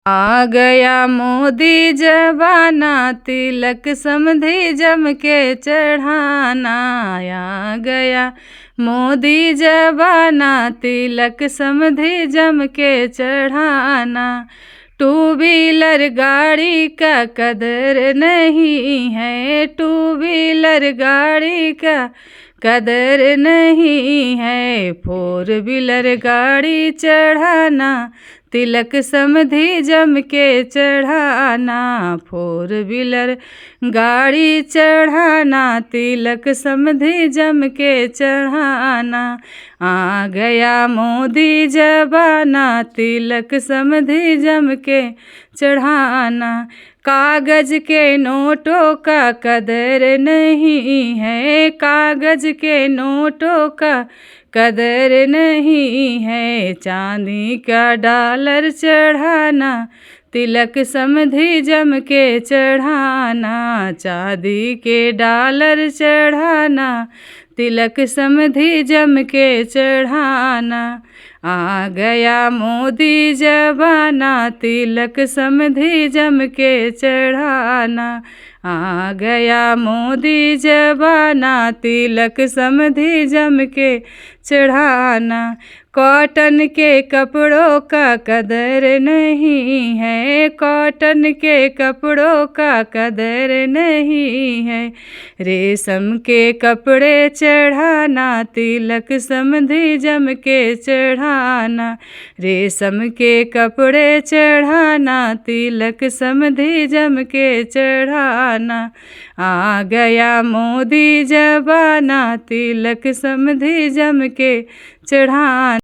आ गया मोदी जबाना, तिलक समधी जम के चढ़ाना। आ गया मोदी जबाना, तिलक समधी जम के चढ़ाना। टू व्हीलर गाड़ी का कदर नहीं है, टू व्हीलर गाड़ी का कदर नहीं है। फोर व्हीलर गाड़ी चढ़ाना, तिलक समधी जम के चढ़ाना। फोर व्हीलर गाड़ी चढ़ाना, तिलक समधी जम के चढ़ाना। आ गया मोदी जबाना, तिलक समधी जम के चढ़ाना। कागज के नोटों का कदर नहीं है, कागज के नोटों का कदर नहीं है। चांदी का डॉलर चढ़ाना, तिलक समधी जम के चढ़ाना। चांदी के डॉलर चढ़ाना, तिलक समधी जम के चढ़ाना। आ गया मोदी जबाना, तिलक समधी जम के चढ़ाना। आ गया मोदी जबाना, तिलक समधी जम के चढ़ाना। कॉटन के कपड़ों का कदर नहीं है, कॉटन के कपड़ों का कदर नहीं है। रेशम के कपड़े चढ़ाना, तिलक समधी जम के चढ़ाना। रेशम के कपड़े चढ़ाना, तिलक समधी जम के चढ़ाना। आ गया मोदी जबाना, तिलक समधी जम के चढ़ाना।